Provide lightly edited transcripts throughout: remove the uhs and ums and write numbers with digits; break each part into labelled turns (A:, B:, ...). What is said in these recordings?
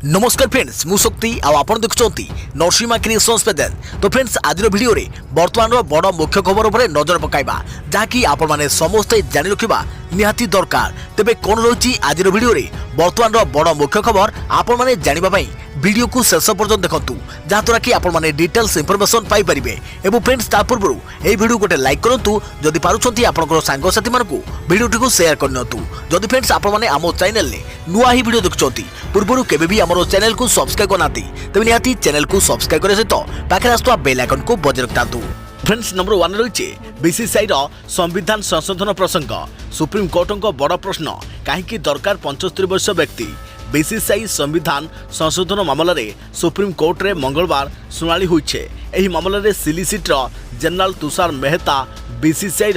A: नमस्कार फ्रेंड्स मु शक्ति आपण देखुंत नरसिंहा क्रिएशंस पेजेंट। तो फ्रेंड्स आज वीडियो रे वर्तमान बड़ मुख्य खबर उपर नजर पकाइबा जहाँकि आपण माने समस्ते जानि रखिबा निहाती दरकार। तेबे कोन रही आज वीडियो रे वर्तमान बड़ मुख्य खबर आपण माने जानिबा पई वीडियो को शेष पर्यंत देखंतु जहाँद्वारा कि आपण माने डिटेल्स इनफॉरमेशन पाई परिबे। एवं फ्रेंड्स ता पूर्व ए वीडियो गोटे लाइक करंतु जदि पारुछंती आपनकर सांग साथी मानकु वीडियो टिको शेयर करनतु। जदि फ्रेंड्स आपण माने आमो चैनल ने नुआ ही वीडियो देखुछंती पूर्वरु केबे भी हमरो चैनल को सब्सक्राइब करनाती तबे निहाती चैनल को सब्सक्राइब करे सहित पाखरे आस्तुवा बेल आइकन को बजाय रखतांतु। फ्रेंड्स नंबर 1 रही बीसीसीआई संविधान संशोधन प्रसंग। सुप्रीम कोर्ट को बड़ प्रश्न कहीं दरकार 75 वर्ष व्यक्ति। बीसीसीआई संविधान संशोधन मामलें सुप्रीम कोर्ट रे मंगलवार शुणाणी होई। मामलें solicitor general Tushar Mehta BCCI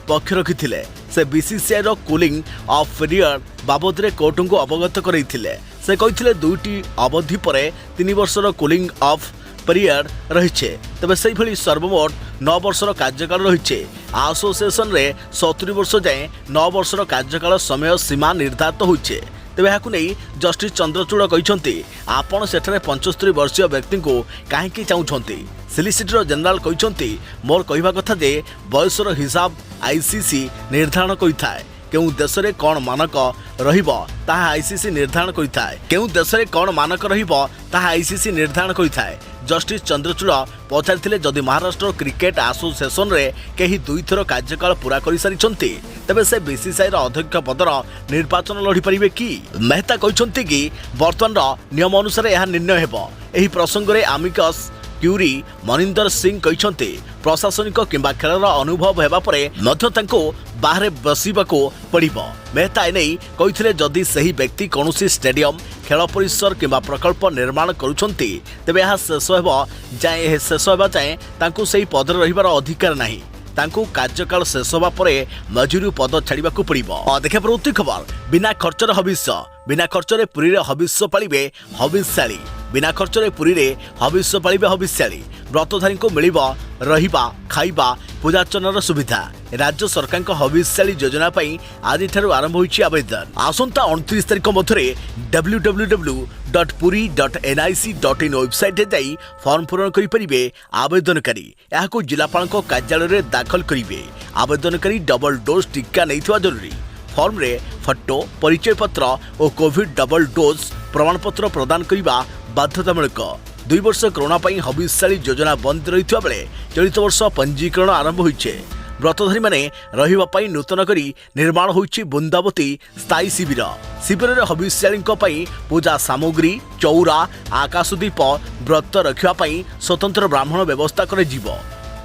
A: पक्ष रखी से बीसीसीआई कूलिंग ऑफ पीरियड बाबद कोर्ट को अवगत करते। से कहते दुईटी अवधि पर 3 वर्षर कूलिंग ऑफ पीरियड रही। तेज से सर्वमोट 9 वर्षर कार्यकाल रही। एसोसिएशन रे 70 वर्ष जाए 9 वर्षर कार्यकाल समय सीमा निर्धारित होइछे। तेज यहाँ जस्टिस चंद्रचूड़ कहते आपण सेठारे 75 वर्षीय व्यक्ति को कहीं चाहते। सिलिसिटर जनरल कहते मोर कहवा कथा जे बयसर हिसाब आईसीसी निर्धारण करिथाय। केउ देश में कौन मानक रहिबो ताहा आईसीसी निर्धारण करिथाय। केउ देश में कौन मानक रहिबो ताहा आईसीसी निर्धारण करिथाय। जस्टिस चंद्रचूड़ पचारिथिले जदि महाराष्ट्र क्रिकेट एसोसिएशन रे केही 2 थर कार्यकाल पूरा कर सारिछंती तेबे से बीसीसीआई अध्यक्ष पदर निर्वाचन लड़ी पारिबे कि। मेहता कहते कि वर्तमान नियम अनुसार यह निर्णय हेबो। एही प्रसंग में आमिकस क्यूरी मनिंदर सिंह कहते प्रशासनिक किंबा खेलर अनुभव हेबा परे मध्य तांको बाहर बसिबाको पड़िबो। मेहता एने कहते जदि सही व्यक्ति कौनसी स्टेडियम खेल परिसर किंबा प्रकल्प निर्माण करुछंती तेबे यह शेष होगा जाए तांको सही पदर रहिबार अधिकार नाही। तांको कार्यकाल शेष होगा परे मजूरी पद छाड़ाकू पड़ो। देखा प्रवृत्ति खबर बिना खर्चर हविष्य। बिना खर्चरे पुरी रे हविष्य पालिबे हविष्याली। बिना खर्चरे पुरी रे हविष्य पालिबे हविष्याली। व्रतधारी को मिलिबा रहिबा खाइबा पूजार्चनार सुविधा। राज्य सरकार को हविष्याली योजना पाई आज ठारू आरंभ होइछि आवेदन। आसंता 29 तारिख मध्य www.puri.nic.in वेबसाइट जाई फॉर्म पूरण करि परिबे आवेदनकारी। याको जिलापाल कार्यालय रे दाखल करिवे। आवेदनकारी डबल डोज टीका नैथिबा जरूरी। फॉर्म रे फोटो परिचय पत्र और कोविड डबल डोज प्रमाणपत्र प्रदान करने बाध्यतामूलक। 2 वर्ष कोरोना पाई हविष्याली योजना बंद रही बेले चलित वर्ष पंजीकरण आरंभ होइछे। व्रतधारी माने रहिबा पाई नूतन करी निर्माण होइछि बुंदावती स्थायी शिविर। शिविर रे हविष्याली पाई पूजा सामग्री चौरा आकाशदीप व्रत रखिबा पाई स्वतंत्र ब्राह्मण व्यवस्था करे जीवो।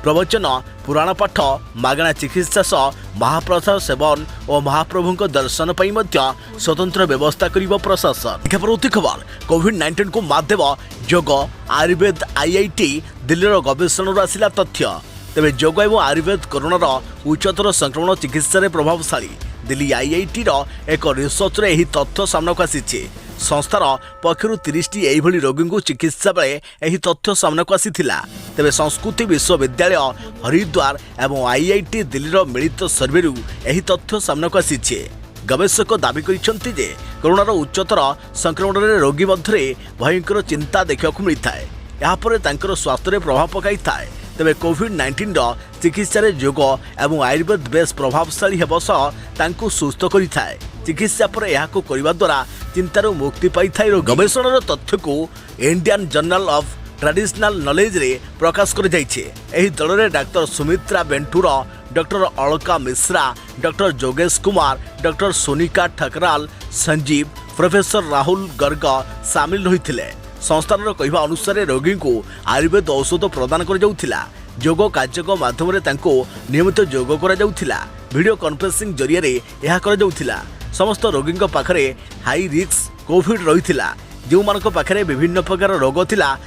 A: प्रवचन पुराण पाठ मागणा चिकित्सा सह महाप्रसाद सेवन और महाप्रभु दर्शन पर स्वतंत्र व्यवस्था करिबो प्रशासन। प्रवृत्ति खबर कोविड-19 को मात देव योग आयुर्वेद आईआईटी दिल्लीर गवेषण आसिला तथ्य। तेज योग एवं आयुर्वेद कोरोनार उच्चतर संक्रमण चिकित्सा प्रभावशाली। दिल्ली आईआईटी एक रिसर्च रे एही तथ्य सामना को आसी। संस्थार पक्षर 30टी एभली रोगी को चिकित्सा बेले एही तथ्य सामना को आसीथिला। तेबे संस्कृति विश्वविद्यालय हरिद्वार एवं आईआईटी दिल्लीर मिलित सर्वेरु एही तथ्य सामना को आसीछे। गवेषक दाबी करिसेंति जे कोरोनार उच्चतर संक्रमण रे रोगी मध्य भयंकर चिंता देखा मिलता है। यापर तांकर स्वास्थ्य रे प्रभाव पकाई थाए। तेबे कोविड-19 चिकित्सा रे योग एवं आयुर्वेद बेस प्रभावशाली हेब सह तांको सुस्थ करिथाए। चिकित्सा पर याको करिबा द्वारा चिंतारू मुक्ति पाई थाए। गवेषणार तथ्य को Indian journal of traditional knowledge रे प्रकाश कर जाइछे। एही दल रे doctor Sumitra Bentur doctor Alka Mishra doctor जोगेश कुमार डॉक्टर सोनिका ठकराल संजीव प्रोफेसर राहुल गर्ग सामिल रहिथिले। संस्थान कहवा अनुसार रोगी को आयुर्वेद औषध प्रदान कर जाउथिला। योग कार्यक्रम माध्यम रे तांको नियमित योग करा जाउथिला। वीडियो कॉन्फ्रेंसिंग जरिया रे यह करा जाउथिला। समस्त रोगी पाखरे हाई रिस्क कोविड रहिथिला। जो मानक पाखरे विभिन्न प्रकार रोग थिला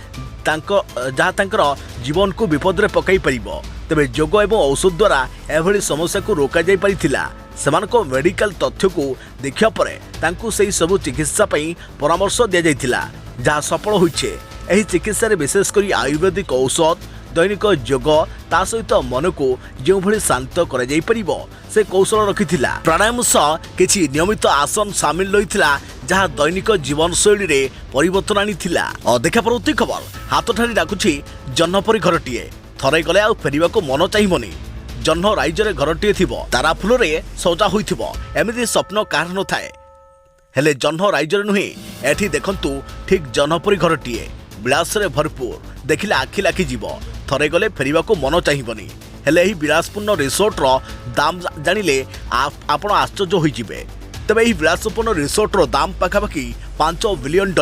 A: जहाँ तांकर जीवन को विपद रे पकाई परिबो। तेबे योग एवं औषध द्वारा एभली समस्या को रोका जाई परिथिला। सेमानको मेडिकल तथ्य को देखिया परे तांको सही सब चिकित्सा पई परामर्श दिया जाइथिला जहाँ सफल होइछे। एही चिकित्सा रे विशेष करी आयुर्वेदिक औषध दैनिक जोग ता सहित मन को जो भली शांत करा जाई परिबो से कौशल रखिथिला। प्राणायाम सह किछि नियमित आसन शामिल रहिथिला जहाँ दैनिक जीवन शैली रे परिवर्तन आनिथिला। देखा परवर्ती खबर हाथ ठारी डाकुछि जन्नपरी घरटीए थरे गले आ फेरिबाको मन चाहिबनी। जन्ह राइजरे घरटीए थिबो तारा फुलरे सजा होइथिबो एमिति स्वप्न कार न थाए हेले जन्ह राइजरे नुहे एठी देखंतु ठीक जन्हपरी घरटीए विलासरे भरपूर देखिले आखि लाखि जीव थरे गले फेरिबाको मन चाहिबनी। हेले एही विलासपूर्ण रिसोर्टर दाम जानिले आपण आश्चर्य होइजिबे। तेबे एही विलासपूर्ण रिसोर्टर दाम पाखापाखि $5 बिलियन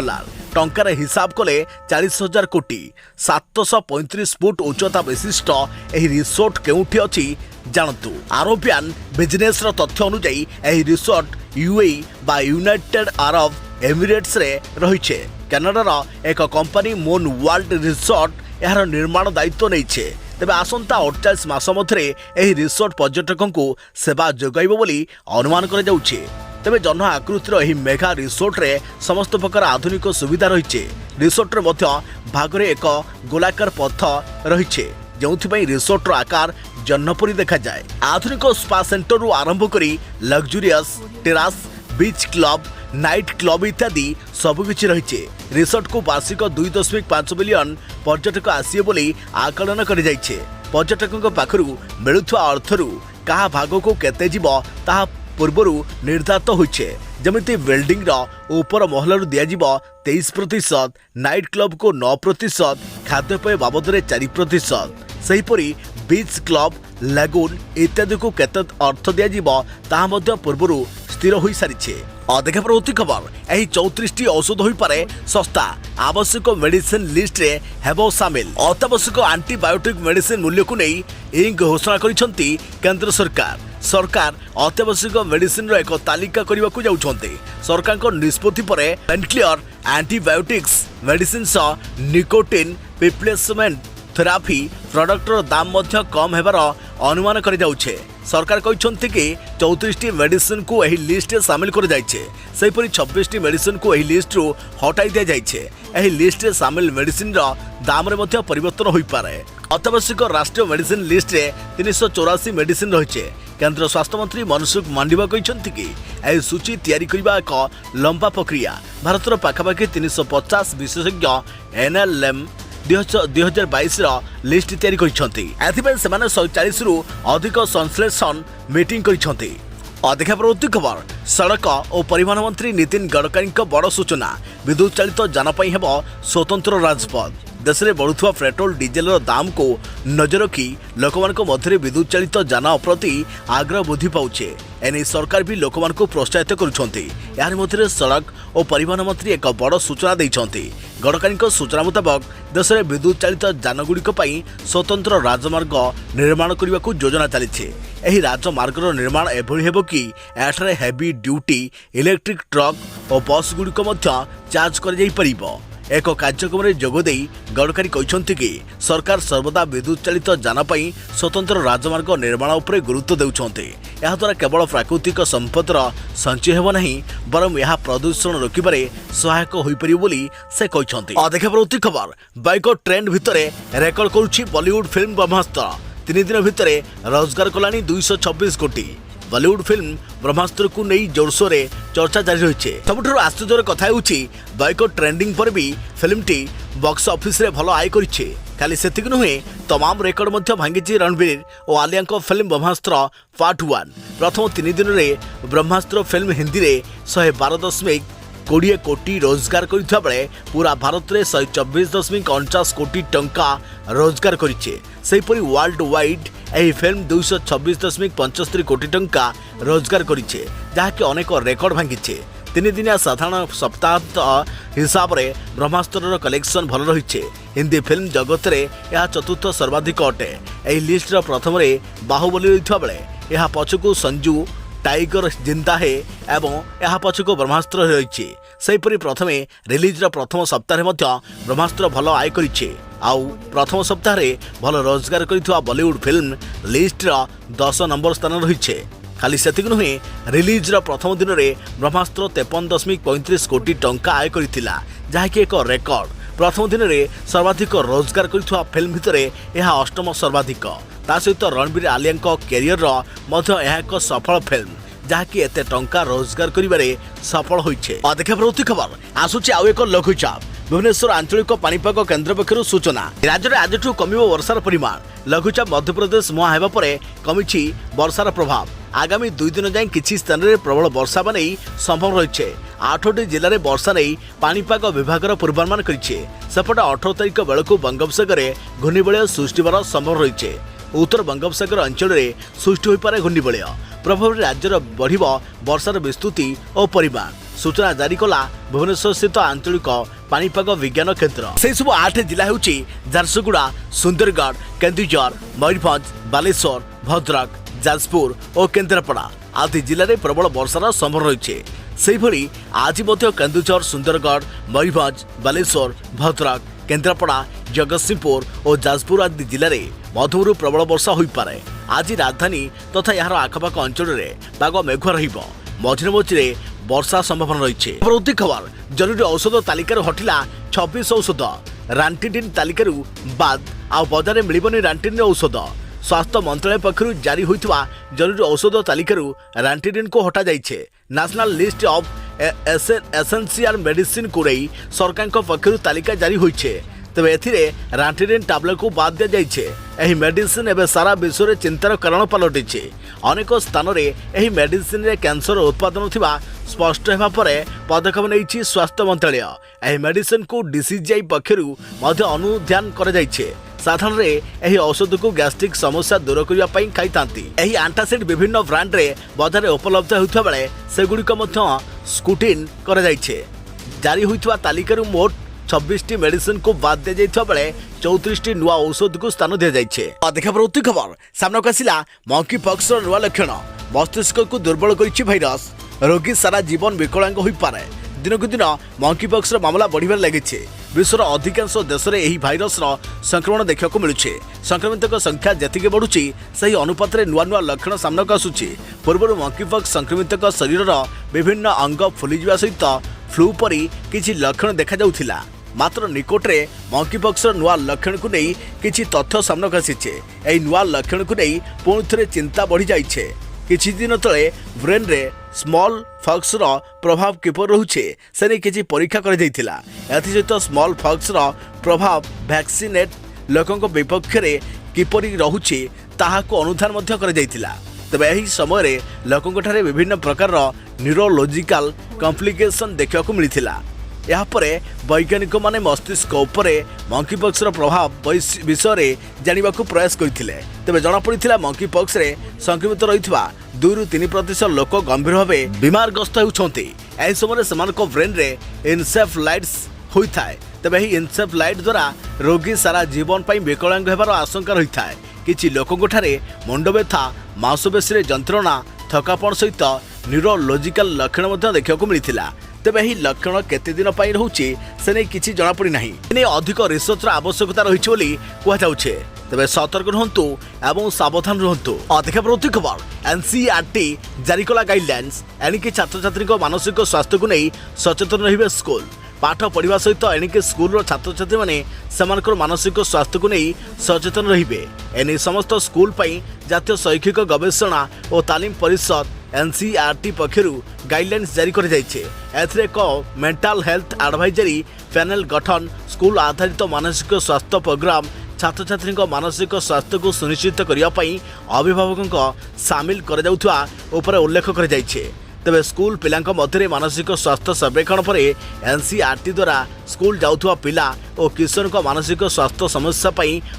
A: टंकार हिसाब कले 40,000 कोटी 735 फुट उच्चता विशिष्ट एही रिसोर्ट केउठी अछि जानतु। आरोपियान बिजनेस रो तथ्य अनुसार एही रिसोर्ट यूएई बा यूनाइटेड अरब एमिरेट्स रे रहिछे। कनाडार एक कंपनी मून वर्ल्ड रिसोर्ट यार निर्माण दायित्व नैछे। तेबे आसंता 48 मास मध्यरे एही रिसोर्ट पर्यटकंकु सेवा जोगाइबो बोली अनुमान करा जाउछे। तेबे जन्ह आकृतिर एही मेगा रिसोर्ट रे समस्त प्रकार आधुनिक सुविधा रहिछे। रिसोर्ट रे मध्य भागरे एक गोलाकार पथ रहिछे जोंथिपई रिसोर्ट रो आकार जन्नपुरी देखा जाए। आधुनिक स्पा सेंटर रु आरंभ करी लग्जरियस टेरास बीच क्लब नाइट क्लब इत्यादि सबकिछि रहिछे। रिसोर्ट को वार्षिक 2.5 बिलियन पर्यटक आसिए बोली आकलन करि जाइछे। पर्यटकक पाखरु मिलुथुवा अर्थरु कहा भाग को केते जीव ताहा पूर्वरु निर्धारित होइछे। जमिति बिल्डिंग रो ऊपर महलरु दिया जीव 23%, नाइट क्लब को 9%, खाद्यपेय बाबदरे 4%, सेहीपरि बीच क्लब लागून इत्यादि को केते अर्थ दिया जीव ताहा मध्य पूर्वरु स्थिर होई सारिछे। देखा परवर्ती खबर एही 34 औषध होई पारे सस्ता आवश्यक मेडिसिन लिस्ट रे हेबो शामिल। अत्यावश्यक एंटीबायोटिक मेडिसिन मूल्य को नहीं इंक घोषणा करिसंती केंद्र सरकार। सरकार अत्यावश्यक मेडिसिन रो एक तालिका करबा को जाउछंती। सरकार को निष्पत्ति परे पेनक्लियर एंटीबायोटिक्स मेडिसिन स निकोटिन रिप्लेसमेंट थेरापी प्रोडक्टर दाम मध्य कम हेबार अनुमान करि जाउछे। सरकार कहते कि 34 मेडिसिन को एही लिस्ट सामिल कर जाइछे। सेहीपरि 26 मेडिसिन को एही लिस्ट रु हटाई दिया जाइछे। एही लिस्ट रे सामिल मेडिसिन रो दाम रे मध्य परिवर्तन होई पारे। अत्यावश्यक राष्ट्रीय मेडिसिन लिस्ट रे 384 मेडिसिन रहिछे। केंद्र स्वास्थ्य मंत्री मनसुख मांडविया कहते कि एही सूची तैयारी करबा एक लंबा प्रक्रिया। भारतर पाखापाखि 350 विशेषज्ञ एनएलएम 2022 लिस्ट तैयारी करिसंती। एथिबे सेमाने 140 रु अधिक संश्लेषण मीटिंग करिसंती। देखा परवर्ती खबर सड़क और परिवहन मंत्री नितिन गडकरी बड़ सूचना। विद्युत चालित जान पई हेबो स्वतंत्र राजपथ। देश में बढ़ुवा पेट्रोल डीजेल दाम को नजर रखी लोकमानक मध्य विद्युत चालित जान प्रति आग्रह वृद्धि पाउछे। एने सरकार भी लोकमान को प्रोत्साहित करुछंती। यार मध्य सड़क और परिवहन मंत्री एक बड़ सूचना देइछंती। गडकरी सूचना मुताबक देश में विद्युत चालित जानगुड़िक स्वतंत्र राजमार्ग निर्माण करने को योजना चली। एही राजमार्गर निर्माण एभली हेबो कि एठारे हेवी ड्यूटी इलेक्ट्रिक ट्रक और बस गुड़िक मध्य चार्ज कर जाई परिबो। एक कार्यक्रम में जोगदे गडकरी कहते कि सरकार सर्वदा विद्युत चालित जान पई स्वतंत्र राजमार्ग निर्माण उपरे गुरुत्व देउछंती। यह द्वारा केवल प्राकृतिक संपदर संचय हेबो नहीं बरं यह प्रदूषण रोकिबारे सहायक होई परिबो बोली से कहछंती। देखा परवर्ती खबर बाइक ट्रेंड भितरे रेकर्ड करुछि बॉलीवुड फिल्म ब्रह्मास्त्र। 3 दिन भितरे रोजगार कलानी 226 कोटी। बॉलीवुड फिल्म ब्रह्मास्त्र को नहीं जोरसोर चर्चा जारी रही। सबुठ आश्चर्यर कथा बाइक ट्रेंडिंग पर भी फिल्म टी बॉक्स ऑफिस रे भलो आय करिछे। खाली सेतिक नुहे तमाम रेकर्ड मध्य भांगी रणबीर और आलिया फिल्म ब्रह्मास्त्र पार्ट 1। प्रथम 3 दिन में ब्रह्मास्त्र फिल्म हिंदी रे 112.20 कोटी रोजगार करथिबा बेले पूरा भारत में 124.49 कोटी टंका रोजगार करिछे। सेहीपरि वर्ल्ड वाइड एही फिल्म 226.75 कोटी टंका रोजगार करिछे, जहाँकि अनेक रेकर्ड भांगिछे। 3 दिनिया साधारण सप्ताह हिसाब से ब्रह्मास्त्र कलेक्शन भल रही। हिंदी फिल्म जगत में यह चतुर्थ सर्वाधिक अटे। यह लिस्ट प्रथम बाहुबली रही बेले यह पछकू संजू टाइगर जिंदा है एवं यह पछकू ब्रह्मास्त्र रही। सेहीपरि प्रथमे रिलीज प्रथम सप्ताह ब्रह्मास्त्र भल आय करिछे। आउ प्रथम सप्ताह भल रोजगार करिथुआ बॉलीवुड फिल्म लिस्ट 10 नंबर स्थान रही। खाली सेतिक नुहे रिलीज प्रथम दिन में ब्रह्मास्त्र 53.35 कोटी टंका आय करिथिला, जहाँकि एक रेकर्ड। प्रथम दिन में सर्वाधिक रोजगार कर फिल्म भितर यह अष्टम सर्वाधिक। ता सहित रणबीर आलिया कैरियर एक सफल फिल्म जहाँकि एत टंका रोजगार करिबारे सफल होइछे। देखा परवर्ती खबर आसुची आउ एक लघुचाप। भुवनेश्वर आंचलिक पाणीपाग केन्द्र पक्षर सूचना राज्य में आज कमिब वर्षार परिमाण। लघुचाप मध्यप्रदेश मुहां हेबा परे कमिछि वर्षार प्रभाव। आगामी 2 दिन जाए किछि स्थान में प्रबल वर्षा नहीं संभव रही। 8टी जिले में वर्षा नहीं पाणीपाग विभाग पूर्वानुमान करिछे। सेपटे 18 तारिख बेलू बंगोपसागर घूर्णिबलय सृष्टि होबार संभव रही। उत्तर बंगोपसागर अंचल में सृष्टि हो पारे घूर्णिबलय प्रभाव राज्यर बढ़ वर्षार विस्तृति और परिमाण। सूचना जारी कला भुवनेश्वर स्थित आंचलिक पाणीपाग विज्ञान केन्द्र। से सब 8 जिला होउछि झारसुगुड़ा, सुंदरगढ़, केन्दुझर, मयूरभंज, बालेश्वर, भद्रक, जाजपुर और केन्द्रापड़ा आदि जिले में प्रबल वर्षार संभव रही। सेहिभଳି आज केन्दुझर, सुंदरगढ़, मयूरभंज, बालेश्वर, भद्रक, केन्द्रापड़ा, जगतसिंहपुर और जाजपुर आदि जिले में मध्यमरू प्रबल वर्षा हो पारे। आज राजधानी तथा यार आखपाख अंचल में पाग मेघुआ रहिबो। मझिरे मझिरे वर्षा संभावना रही। परवर्ती खबर जरूरी औषध तालिकार हटिला 26 औषध। रांटिडिन तालिकार बाद आ बजार में मिलबनी रांटिडिन औषध। स्वास्थ्य मंत्रालय पक्षर जारी होइतबा जरूरी औषध तालिकार रांटिडिन को हटा जाइछे। National list of essential medicine को नहीं सरकार पक्षर तालिका जारी होइछे। तेबे एथिरे रांटिडिन टैबलेट को बाद दिया जाइछे। एही मेडिसिन एबे सारा विश्व में चिंतार कारण पलटिछे। अनेक स्थान में एही मेडिसिन रे कैंसर उत्पादन थिबा स्पष्ट हेबा परे पदक्षेप नेइछि स्वास्थ्य मंत्रालय। एही मेडिसिन को डीसीजीआई पक्षरु मध्य अनुध्यान करा जाइछे। साधारण रे एही औषध को गैस्ट्रिक समस्या दूर करबा पई खाइतांती। एही एंटासिड विभिन्न ब्रांड रे बाजार उपलब्ध होउथबा बेले सेगुडिक मध्य स्क्रूटिन करा जाइछे। जारी होइतबा तालिकारु मोट 26टी मेडिसिन को बाद दिया जाइतबा बेले 34टी नुआ औषध को स्थान दिया जाइछे। देखा परवर्ती खबर सामना आसिला मंकी पॉक्स नुआ लक्षण। मस्तिष्क को दुर्बल करिछि भाइरस। रोगी सारा जीवन विकलांग हो पारे। दिनकु दिन मंकी पॉक्स मामला बढ़िबार लागिछे। विश्वर अधिकांश देश में यह भाइरस संक्रमण देखा मिलूचे। संक्रमित संख्या जतिके बढ़ुची सही अनुपात में नुआ नुआ लक्षण सामना को आसुची। पूर्व मंकी पॉक्स संक्रमित शरीर विभिन्न अंग फुलीजा सहित फ्लू परी किछि लक्षण देखा जाउथिला। मात्र निकटरे मंकी पॉक्स नुआ लक्षण को नहीं किछि तथ्य सामना को आसीचे। एही नुआ लक्षण को नहीं पुणी थे चिंता बढ़ी जाइछे। किछि दिन तले ब्रेन रे स्मॉल फॉक्स रो प्रभाव किपर रहुचे से नहीं किछि परीक्षा कर जाइथिला। एथि सहित स्मॉल फॉक्स रो प्रभाव वैक्सीनेट लोकों विपक्ष रे किपरि रहुचे ताहाको अनुधान मध्य कर जाइथिला। तबे एही समय रे लोकों ठारे विभिन्न प्रकार न्यूरोलॉजिकल कॉम्प्लिकेशन देखा को मिलिथिला। यहाँ पर वैज्ञानिक माने मस्तिष्क उपरे मंकी पॉक्स प्रभाव विषय जानवा प्रयास करते। तेज जमापड़ा मंकी पॉक्स रे संक्रमित रही 2 ରୁ 3% लोक गंभीर भाव बीमारग्रस्त होती। यह समय से ब्रेन रे इनसेफ्लाइटिस होता है। तेज यही इनसेफ्लाइट द्वारा रोगी सारा जीवन पर विकलांग होबार आशंका रही है। किछि लोकों ठारे मुंड व्यथा, मांसपेशी जंत्रणा, थकापण सहित न्यूरोलॉजिकल लक्षण देखा मिलता। तेज यही लक्षण केते दिन पर रोचे से नहीं किसी जमापड़ी ना। अधिक रिसर्चर आवश्यकता रही कहुचे। तेज सतर्क रुहतु एवं सावधान रुहतु। देखा परवर्ती खबर एनसीईआरटी जारी कला गाइडलाइंस। एणिकी छात्र छात्री मानसिक स्वास्थ्य को नहीं सचेतन रहिबे स्कूल। पाठ पढ़ा सहित एणिकी स्कूल छात्र छात्री मैंने सेमानकर मानसिक स्वास्थ्य को नहीं सचेतन रहिबे। एने समस्त स्कूल पई जातीय शैक्षिक गवेषणा और तालीम परिषद एनसीईआरटी पक्षरु गाइडलाइंस जारी कर जाइछे। एथरे एक मेंटल हेल्थ एडवाइजरी पैनल गठन, स्कूल आधारित मानसिक स्वास्थ्य प्रोग्राम, छात्र छात्री मानसिक स्वास्थ्य को सुनिश्चित करने अभिभावकों सामिल कर उल्लेख कर जाइछे। तेबे स्कूल पिलांक मध्य मानसिक स्वास्थ्य सर्वेक्षण पर एनसीईआरटी द्वारा स्कूल जाउथुवा पिला और किशोर को मानसिक स्वास्थ्य समस्या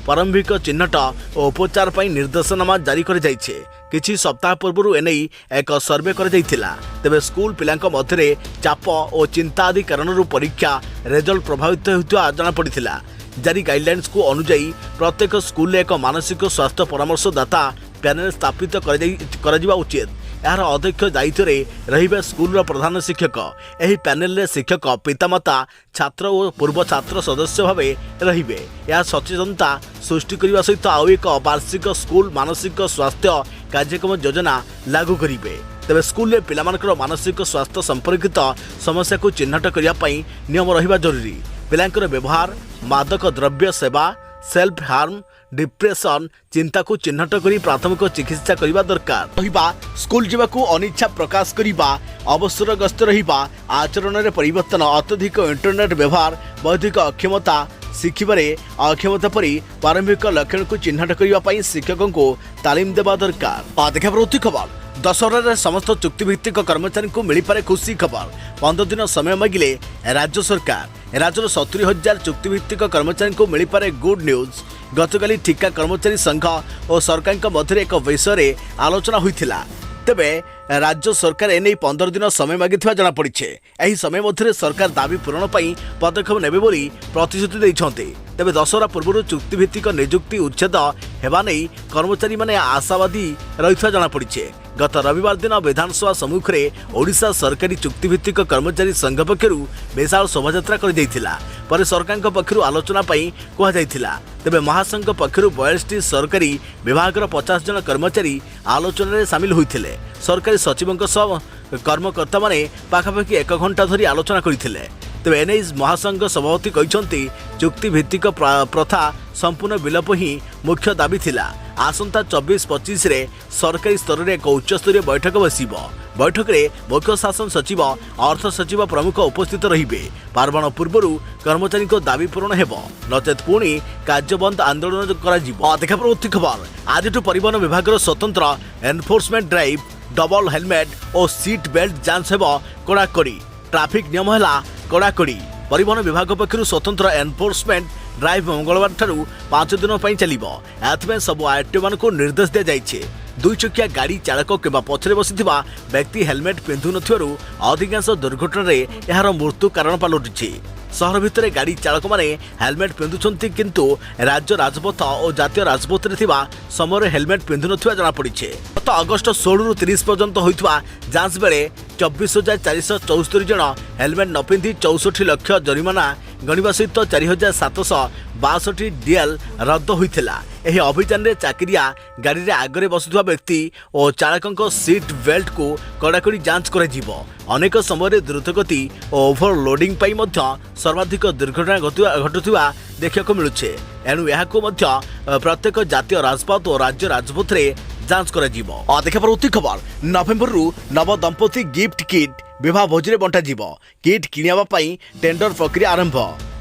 A: प्रारंभिक चिन्हट और उपचार पर निर्देशनामा जारी कर जाइछे। किछि सप्ताह पूर्व एने एक सर्वे कर जाइथिला। तेबे स्कूल पिलांक मध्य चाप और चिंता आदि कारण परीक्षा रिजल्ट प्रभावित होता जना पड़िथिला। जारी गाइडलाइंस को अनुजाई प्रत्येक स्कूल एक मानसिक स्वास्थ्य परामर्शदाता पैनल स्थापित कर उचित। यार अध्यक्ष दायित्व रे स्कूल प्रधान शिक्षक। यही पैनल रे शिक्षक, पितामाता, छात्र और पूर्व छात्र सदस्य भाव रे यह सचेतनता सृष्टि करने सहित आउ एक वार्षिक स्कूल मानसिक स्वास्थ्य कार्यक्रम योजना लागू करेंगे। तेज स्कूल पिलामानकर मानसिक स्वास्थ्य संपर्कित समस्या को चिन्हट करने नियम रहिबा जरूरी। पिलांकर व्यवहार मादक द्रव्य सेवा सेल्फ हार्म डिप्रेशन चिंता को चिन्हट कर प्राथमिक चिकित्सा करने दरकार रहिबा स्कूल जावाकू अनिच्छा प्रकाश करने अवसरग्रस्त रहिबा आचरण में परिवर्तन अत्यधिक इंटरनेट व्यवहार बौद्धिक अक्षमता शिखिबारे अक्षमता परी प्रारंभिक लक्षण को चिन्हट करने शिक्षकों को तालीम देवा दरकार। देखा प्रति खबर दशहरा समस्त चुक्तिभित्तिक कर्मचारी को मिलपारे खुशी खबर 15 दिन समय मागिले राज्य सरकार राज्यर 70,000 चुक्तिभित्तिक कर्मचारी को मिलपारे गुड न्यूज। गतकाली ठिका कर्मचारी संघ और सरकार मध्य एक विषय आलोचना होइथिला तेबे राज्य सरकार एने 15 दिन समय मागिथिबा जଣା पड़िछे। एही समय मध्य सरकार दाबी पूरण पई पदक्षेप नेबे बोली प्रतिश्रुति दैछन्ते। तेबे दशहरा पूर्व चुक्तिभित्तिक नियुक्ति उच्छेद हेबा नै कर्मचारी माने आशावादी रहिथिबा जଣା पड़िछे। गत रविवार दिन विधानसभा सम्मुख में ओडिशा सरकारी चुक्तिभित्तिक कर्मचारी संघ पक्षरु विशाल शोभायात्रा कर सरकार पक्षरु आलोचना कहुला। तेबे महासंघ पक्षरु 42टी सरकारी विभागर 50 जन कर्मचारी आलोचना में सामिल होते। सरकारी सचिवों सह कर्मकर्ता माने पाखापाखि 1 घंटा धरी आलोचना करते। तेबे एने महासंघ सभापति कहते चुक्तिभित्तिक प्रथा संपूर्ण विलोप ही मुख्य दाबी थिला। आसंता 24-25 रे सरकारी स्तर में एक उच्चस्तरीय बैठक बसिब। बैठक में मुख्य शासन सचिव अर्थ सचिव प्रमुख उपस्थित रहिबे। पार्वण पूर्व कर्मचारी को दाबी पूरण हेब नचेत पुणी कार्यबंद आंदोलन करा। देखा प्रति खबर आज परिवहन विभाग स्वतंत्र एनफोर्समेंट ड्राइव डबल हेलमेट और सीट बेल्ट जांच हेब कड़ाकड़ी। ट्राफिक नियम है कड़ाकड़ी। परिवहन विभाग पक्षर स्वतंत्र एनफोर्समेंट ड्राइव मंगलवार ठारू 5 दिन चलिब। एथमें सब आरटीओ मान को निर्देश दी जाइए। 2 चकिया गाड़ी चालक किंवा पछरे बसिथिबा व्यक्ति हेलमेट पिंधु नथिबारु अधिकांश दुर्घटना रे यार मृत्यु कारण पालटिछि। सहर भितर गाड़ी चालक माने हेलमेट पिंधुछंती किंतु राज्य राजपथ और जातीय राजपथ रे थिबा समय हेलमेट पिंधु नथिबा जଣା पड़िछे। गत अगस्त 16 रु 30 पर्यंत होइतबा जांच बेले 24,474 जन हेलमेट न पिंधि 64 लाख जरिमाना गणिबा सहित 4,762 डीएल रद्द होइथिला। एही अभियान रे चाकरिया गाड़ी रे आगरे बसुवा व्यक्ति और चालकों सीट बेल्ट को कड़ाकड़ी जांच कर अनेक समय द्रुतगति और ओभरलोडिंग पाई मध्य सर्वाधिक दुर्घटना घटुवा देखा मिलुछे। एणु यहाको मध्य प्रत्येक जातीय राजपथ और राज्य राजपथ रे जांच कर। देखा प्रति खबर नवेम्बर रु नव दंपति गिफ्ट किट विवाह भोजी बंटा किट किणवा टेंडर प्रक्रिया आरंभ।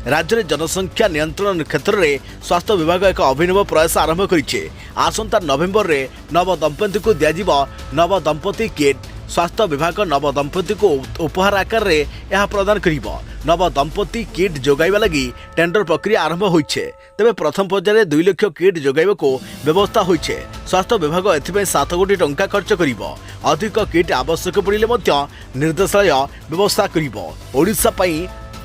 A: राज्य में जनसंख्या नियंत्रण क्षेत्र में स्वास्थ्य विभाग एक अभिनव प्रयास आरंभ करिछे। आसंता नवेम्बर रे नव दंपति को दिया नव दंपति किट। स्वास्थ्य विभाग नव दंपति को उपहार आकार रे यह प्रदान करिब। नव दंपति किट जोगाइबा लगी टेंडर प्रक्रिया आरंभ होइछे। तेबे प्रथम पर्याय 2 लाख किट जोगाइबा को व्यवस्था होइछे। स्वास्थ्य विभाग एथिबे 7 कोटी टंका खर्च करिब। अधिक किट आवश्यक पड़िले मध्य निर्देशालय व्यवस्था करिब।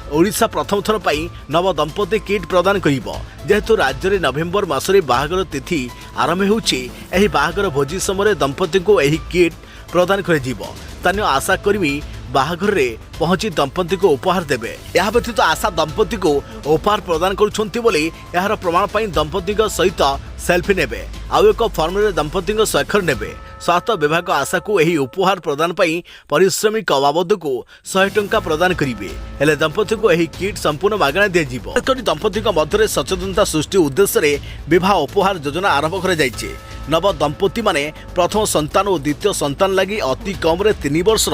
A: ओडिशा प्रथम थर पाई नव दंपति किट प्रदान करिब। जेहेतु राज्य में नवेम्बर मासरे बाहागर तिथि आरंभ होउछि एही बाहागर भोजी समय दंपति को एही किट प्रदान कर। स्थानीय आशा कर्मी बाहागर रे पहुंची दंपति को उपहार देबे। यह व्यतीत आशा दंपति को उपहार प्रदान करुछंती बोली यार प्रमाण पाई दंपति सहित सेल्फी नेबे आउ एक फॉर्म रे दंपति स्वाक्षर नेबे। स्वास्थ्य विभाग आशा को यही उपहार प्रदान पाई पारिश्रमिक बाबद को 100 टंका प्रदान करिवे। हेले दंपति को यही किट संपूर्ण मागଣା दिया। दंपति मध्य सचेतनता सृष्टि उद्देश्य रे विवाह उपहार योजना आरंभ कर जाइछे। नव दंपति माने प्रथम संतान और द्वितीय संतान लगी अति कम रे 3 वर्ष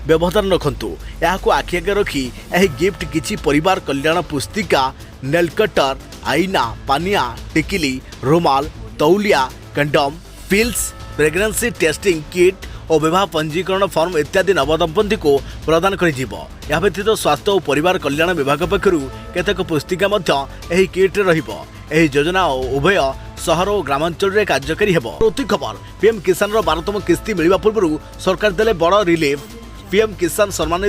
A: व्यवधान रखंतु। याकू आखि आगे रखी यही गिफ्ट किछि परिवार कल्याण पुस्तिका नेल कटर आईना पानिया टिकिली रुमाल तौलिया condom pills pregnancy testing kit और विवाह पंजीकरण फॉर्म इत्यादि नवदंपति को प्रदान कर। यह व्यतीत स्वास्थ्य और परिवार कल्याण विभाग पक्षरु केतक पुस्तिका यही किट रहिबो। एही योजना उभय सहर और ग्रामांचल रे कार्यकारी हेबो। प्रति खबर पीएम किसान 12तम किस्ती मिलवा पूर्व सरकार देले बड़ रिलीफ। पीएम किसान सम्मान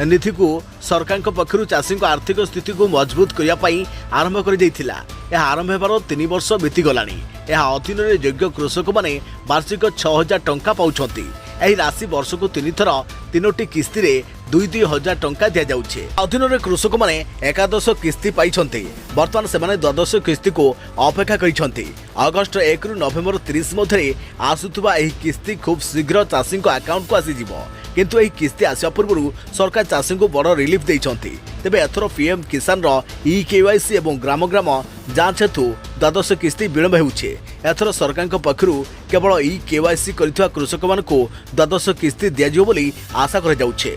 A: निधि को सरकार पक्षरु चाषी आर्थिक स्थिति को मजबूत करने आरंभ कर आरंभ होबार 3 वर्ष बीती गलानी। यह अधीन योग्य कृषक माने वार्षिक 6,000 टंका पाउछंती। एही राशि वर्ष को 3 थर 3टी किस्ती रे 2,000 टंका दिया जाउछे। अधीन कृषक माने एकादश किस्ती पाइछंती। वर्तमान सेमाने द्वादश किस्ती को अपेक्षा करिछंती। अगस्त 1 रु नवेम्बर 30 मध्य आसुथुबा एही किस्ती खूब शीघ्र चाषी अकाउंट को आसी जिवो। किंतु एही किस्ती आसिया पूर्व सरकार चाषी को बड़ रिलीफ देइछंती। तेबे एथर पीएम किसान ई केवाईसी एवं ग्राम ग्राम जांच हेतु द्वादश किस्ती विलंब होउछे। एथर सरकार पक्षरु केवल ई केवाईसी करथिबा कृषक मानकु द्वादश किस्ती दियाजियो बोली आशा करा जाउछे।